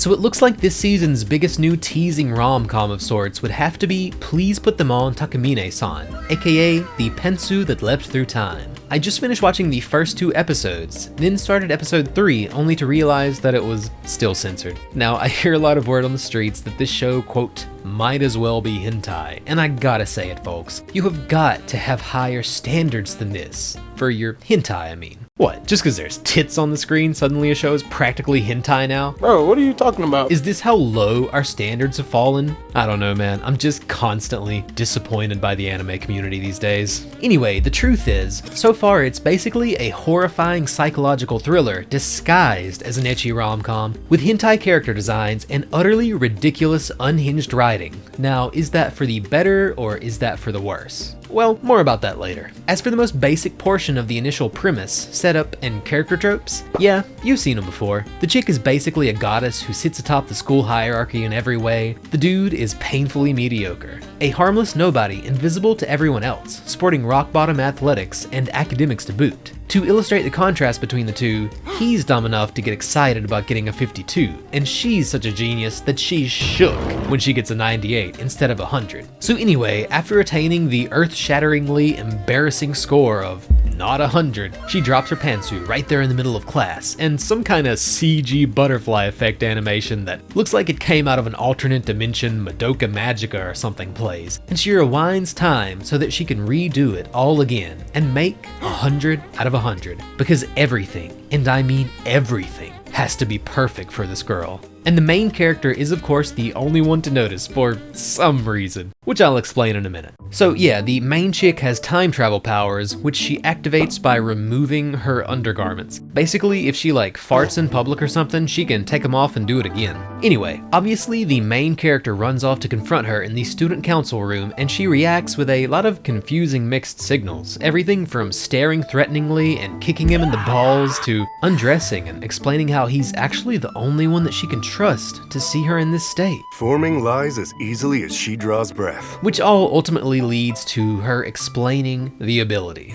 So it looks like this season's biggest new teasing rom-com of sorts would have to be Please Put Them On Takamine-San, aka the Pantsu that leapt through time. I just finished watching the first 2 episodes, then started episode 3 only to realize that it was still censored. Now, I hear a lot of word on the streets that this show, quote, might as well be hentai, and I gotta say it, folks. You have got to have higher standards than this. For your hentai, I mean. What, just because there's tits on the screen, suddenly a show is practically hentai now? Bro, what are you talking about? Is this how low our standards have fallen? I don't know, man. I'm just constantly disappointed by the anime community these days. Anyway, the truth is, so far it's basically a horrifying psychological thriller disguised as an ecchi rom-com with hentai character designs and utterly ridiculous, unhinged writing. Now, is that for the better or is that for the worse? Well, more about that later. As for the most basic portion of the initial premise, setup, and character tropes, yeah, you've seen them before. The chick is basically a goddess who sits atop the school hierarchy in every way. The dude is painfully mediocre. A harmless nobody invisible to everyone else, sporting rock-bottom athletics and academics to boot. To illustrate the contrast between the two, he's dumb enough to get excited about getting a 52, and she's such a genius that she's shook when she gets a 98 instead of 100. So anyway, after attaining the earth-shatteringly embarrassing score of not 100, she drops her pantsu right there in the middle of class, and some kind of CG butterfly effect animation that looks like it came out of an alternate dimension Madoka Magica or something plays, and she rewinds time so that she can redo it all again and make 100 out of 100, because everything, and I mean everything, has to be perfect for this girl. And the main character is of course the only one to notice for some reason, which I'll explain in a minute. So yeah, the main chick has time travel powers, which she activates by removing her undergarments. Basically, if she farts in public or something, she can take them off and do it again. Anyway, obviously the main character runs off to confront her in the student council room, and she reacts with a lot of confusing mixed signals. Everything from staring threateningly and kicking him in the balls to undressing and explaining how he's actually the only one that she can trust to see her in this state. Forming lies as easily as she draws breath. Which all ultimately leads to her explaining the ability.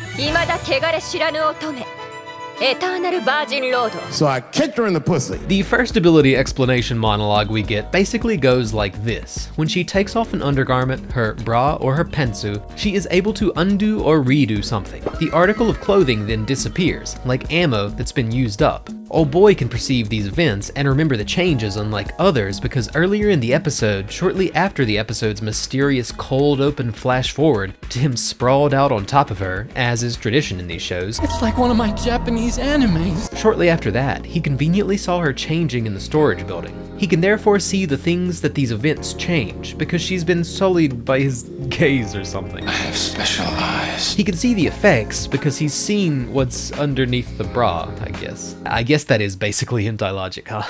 So I kicked her in the pussy. The first ability explanation monologue we get basically goes like this. When she takes off an undergarment, her bra or her pantsu, she is able to undo or redo something. The article of clothing then disappears, like ammo that's been used up. Old boy can perceive these events and remember the changes unlike others because earlier in the episode, shortly after the episode's mysterious cold open flash forward to him sprawled out on top of her, as is tradition in these shows, it's like one of my Japanese animes. Shortly after that, he conveniently saw her changing in the storage building. He can therefore see the things that these events change because she's been sullied by his gaze or something. I have special eyes. He can see the effects because he's seen what's underneath the bra, I guess. I guess that is basically hentai logic, huh?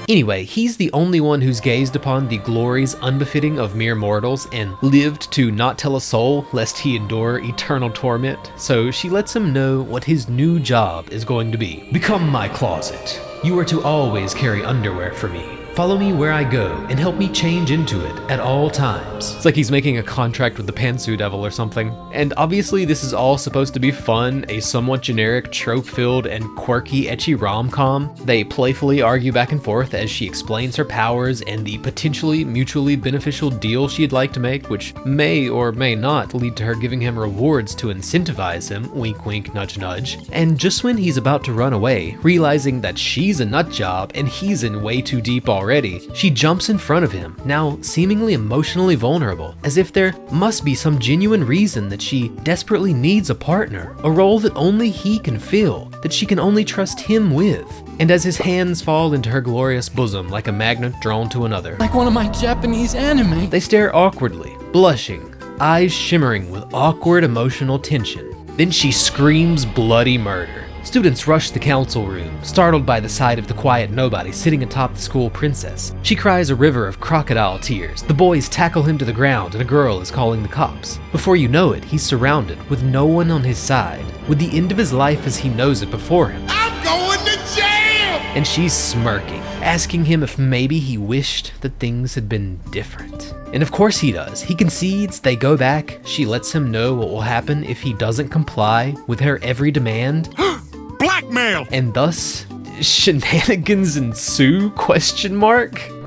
Anyway, he's the only one who's gazed upon the glories unbefitting of mere mortals and lived to not tell a soul lest he endure eternal torment. So she lets him know what his new job is going to be. Become my closet. You are to always carry underwear for me. Follow me where I go and help me change into it at all times. It's like he's making a contract with the Pantsu Devil or something. And obviously this is all supposed to be fun, a somewhat generic, trope-filled, and quirky ecchi rom-com. They playfully argue back and forth as she explains her powers and the potentially mutually beneficial deal she'd like to make, which may or may not lead to her giving him rewards to incentivize him, wink wink nudge nudge. And just when he's about to run away, realizing that she's a nut job and he's in way too deep already, she jumps in front of him, now seemingly emotionally vulnerable, as if there must be some genuine reason that she desperately needs a partner, a role that only he can fill, that she can only trust him with. And as his hands fall into her glorious bosom like a magnet drawn to another, like one of my Japanese anime, they stare awkwardly, blushing, eyes shimmering with awkward emotional tension. Then she screams bloody murder. Students rush the council room, startled by the sight of the quiet nobody sitting atop the school princess. She cries a river of crocodile tears. The boys tackle him to the ground and a girl is calling the cops. Before you know it, he's surrounded with no one on his side, with the end of his life as he knows it before him. I'm going to jail! And she's smirking, asking him if maybe he wished that things had been different. And of course he does. He concedes, they go back, she lets him know what will happen if he doesn't comply with her every demand. Blackmail! And thus, Shenanigans ensue? ?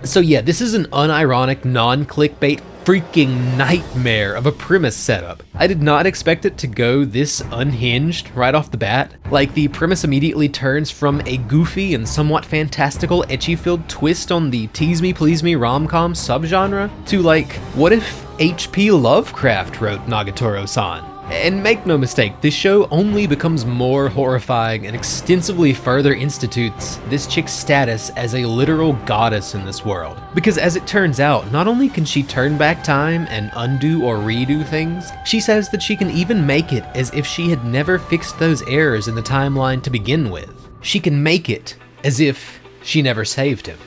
So yeah, this is an unironic, non-clickbait freaking nightmare of a premise setup. I did not expect it to go this unhinged right off the bat. Like, the premise immediately turns from a goofy and somewhat fantastical, ecchi-filled twist on the tease me please me rom-com subgenre to like, what if H.P. Lovecraft wrote Nagatoro-san? And make no mistake, this show only becomes more horrifying and extensively further institutes this chick's status as a literal goddess in this world. Because as it turns out, not only can she turn back time and undo or redo things, she says that she can even make it as if she had never fixed those errors in the timeline to begin with. She can make it as if she never saved him.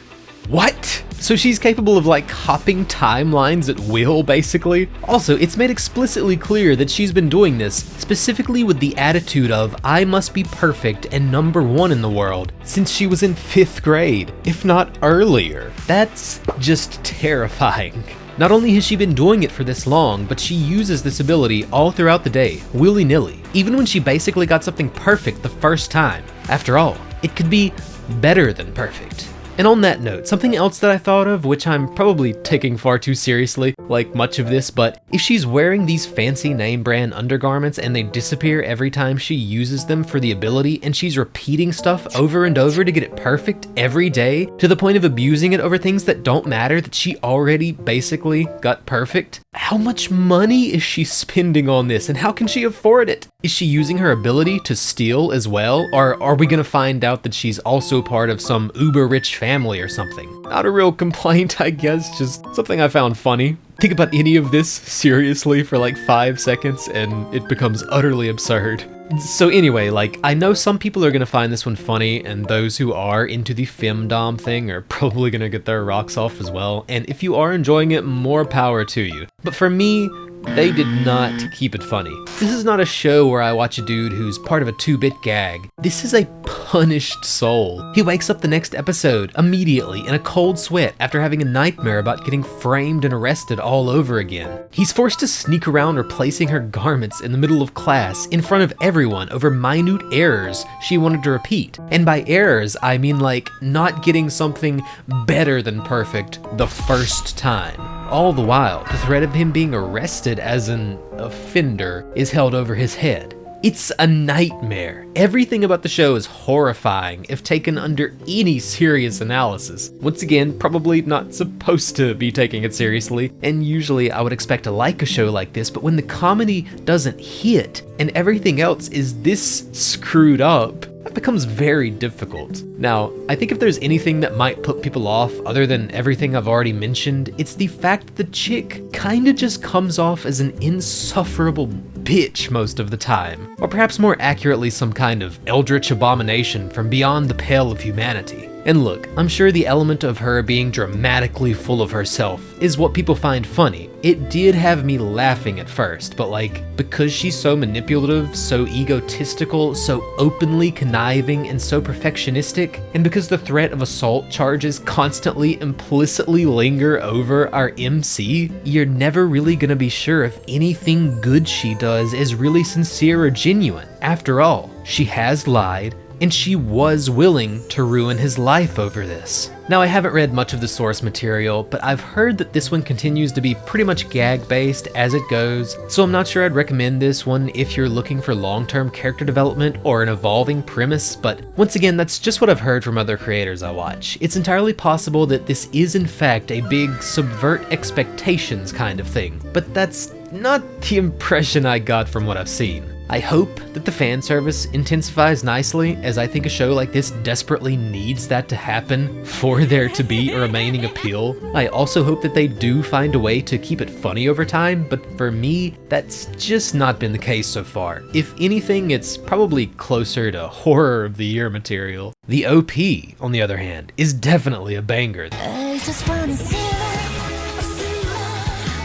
What? So she's capable of like hopping timelines at will, basically? Also, it's made explicitly clear that she's been doing this specifically with the attitude of I must be perfect and #1 in the world since she was in 5th grade, if not earlier. That's just terrifying. Not only has she been doing it for this long, but she uses this ability all throughout the day, willy-nilly, even when she basically got something perfect the first time. After all, it could be better than perfect. And on that note, something else that I thought of, which I'm probably taking far too seriously, like much of this, but if she's wearing these fancy name brand undergarments and they disappear every time she uses them for the ability, and she's repeating stuff over and over to get it perfect every day, to the point of abusing it over things that don't matter that she already basically got perfect, how much money is she spending on this and how can she afford it? Is she using her ability to steal as well? Or are we gonna find out that she's also part of some uber rich family or something? Not a real complaint, I guess, just something I found funny. Think about any of this seriously for like 5 seconds and it becomes utterly absurd. So anyway, like, I know some people are gonna find this one funny, and those who are into the femdom thing are probably gonna get their rocks off as well, and if you are enjoying it, more power to you. But for me, they did not keep it funny. This is not a show where I watch a dude who's part of a 2-bit gag. This is a punished soul. He wakes up the next episode immediately in a cold sweat after having a nightmare about getting framed and arrested all over again. He's forced to sneak around replacing her garments in the middle of class in front of everyone over minute errors she wanted to repeat. And by errors, I mean like not getting something better than perfect the first time. All the while, the threat of him being arrested as an offender is held over his head. It's a nightmare. Everything about the show is horrifying if taken under any serious analysis. Once again, probably not supposed to be taking it seriously, and usually I would expect to like a show like this, but when the comedy doesn't hit and everything else is this screwed up, that becomes very difficult. Now, I think if there's anything that might put people off other than everything I've already mentioned, it's the fact that the chick kinda just comes off as an insufferable bitch most of the time. Or perhaps more accurately, some kind of eldritch abomination from beyond the pale of humanity. And look, I'm sure the element of her being dramatically full of herself is what people find funny. It did have me laughing at first, but like, because she's so manipulative, so egotistical, so openly conniving, and so perfectionistic, and because the threat of assault charges constantly implicitly linger over our MC, you're never really gonna be sure if anything good she does is really sincere or genuine. After all, she has lied, and she was willing to ruin his life over this. Now, I haven't read much of the source material, but I've heard that this one continues to be pretty much gag-based as it goes, so I'm not sure I'd recommend this one if you're looking for long-term character development or an evolving premise, but once again, that's just what I've heard from other creators I watch. It's entirely possible that this is in fact a big subvert expectations kind of thing, but that's not the impression I got from what I've seen. I hope that the fan service intensifies nicely, as I think a show like this desperately needs that to happen for there to be a remaining appeal. I also hope that they do find a way to keep it funny over time, but for me, that's just not been the case so far. If anything, it's probably closer to horror of the year material. The OP, on the other hand, is definitely a banger. I just wanna see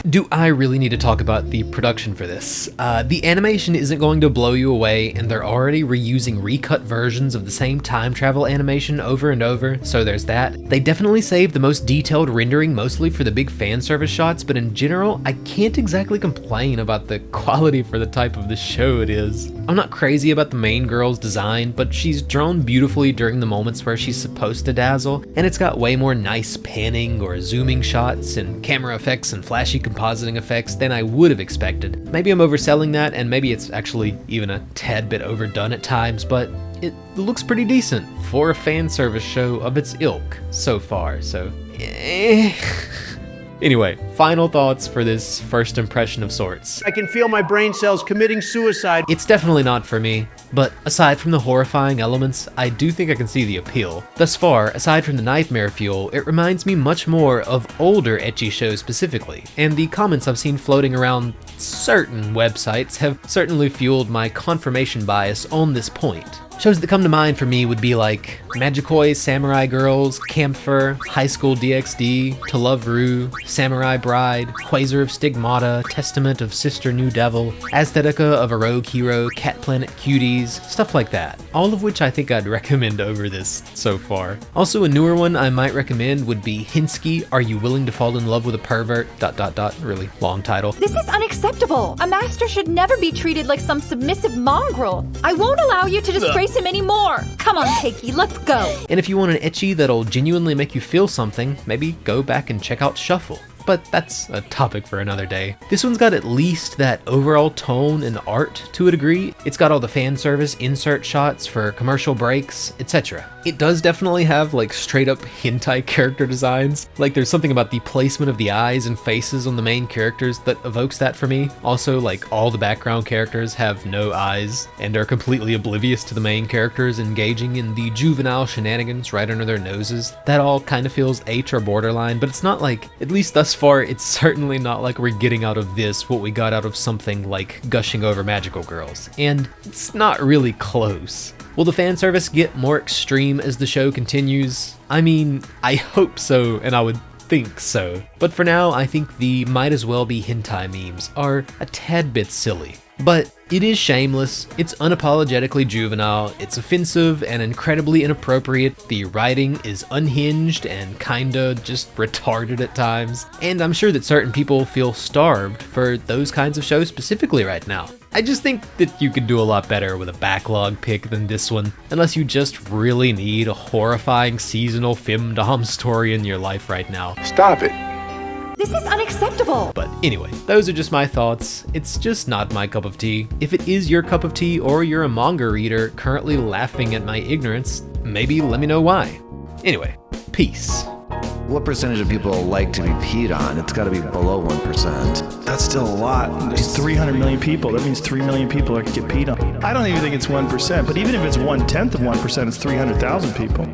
Do I really need to talk about the production for this? The animation isn't going to blow you away, and they're already reusing recut versions of the same time travel animation over and over, so there's that. They definitely saved the most detailed rendering mostly for the big fan service shots, but in general, I can't exactly complain about the quality for the type of the show it is. I'm not crazy about the main girl's design, but she's drawn beautifully during the moments where she's supposed to dazzle, and it's got way more nice panning or zooming shots and camera effects and flashy compositing effects than I would have expected. Maybe I'm overselling that, and maybe it's actually even a tad bit overdone at times, but it looks pretty decent for a fan service show of its ilk so far, so Anyway, final thoughts for this first impression of sorts. I can feel my brain cells committing suicide. It's definitely not for me, but aside from the horrifying elements, I do think I can see the appeal. Thus far, aside from the nightmare fuel, it reminds me much more of older ecchi shows specifically, and the comments I've seen floating around certain websites have certainly fueled my confirmation bias on this point. Shows that come to mind for me would be like Magikoi Samurai Girls, Camphor, High School DxD, To Love Ru, Samurai Bride, Quasar of Stigmata, Testament of Sister New Devil, Aesthetica of a Rogue Hero, Cat Planet Cuties, stuff like that. All of which I think I'd recommend over this so far. Also, a newer one I might recommend would be Hinsky, Are You Willing to Fall in Love with a Pervert? ... Really long title. This is unacceptable. A master should never be treated like some submissive mongrel. I won't allow you to disgrace him anymore. Come on, Takey, let's go. And if you want an ecchi that'll genuinely make you feel something, maybe go back and check out Shuffle. But that's a topic for another day. This one's got at least that overall tone and art to a degree. It's got all the fan service insert shots for commercial breaks, etc. It does definitely have like straight up hentai character designs. Like there's something about the placement of the eyes and faces on the main characters that evokes that for me. Also, like all the background characters have no eyes and are completely oblivious to the main characters engaging in the juvenile shenanigans right under their noses. That all kind of feels H or borderline, but it's not like, at least thus far, it's certainly not like we're getting out of this what we got out of something like Gushing Over Magical Girls, and it's not really close. Will the fan service get more extreme as the show continues? I mean, I hope so, and I would think so. But for now, I think the might as well be hentai memes are a tad bit silly. But it is shameless, it's unapologetically juvenile, it's offensive and incredibly inappropriate, the writing is unhinged and kinda just retarded at times, and I'm sure that certain people feel starved for those kinds of shows specifically right now. I just think that you could do a lot better with a backlog pick than this one, unless you just really need a horrifying seasonal femdom story in your life right now. Stop it. This is unacceptable. But anyway, those are just my thoughts. It's just not my cup of tea. If it is your cup of tea or you're a manga reader currently laughing at my ignorance, maybe let me know why. Anyway, peace. What percentage of people like to be peed on? It's got to be below 1%. That's still a lot. There's 300 million people. That means 3 million people are get peed on. I don't even think it's 1%, but even if it's 1/10 of 1%, it's 300,000 people.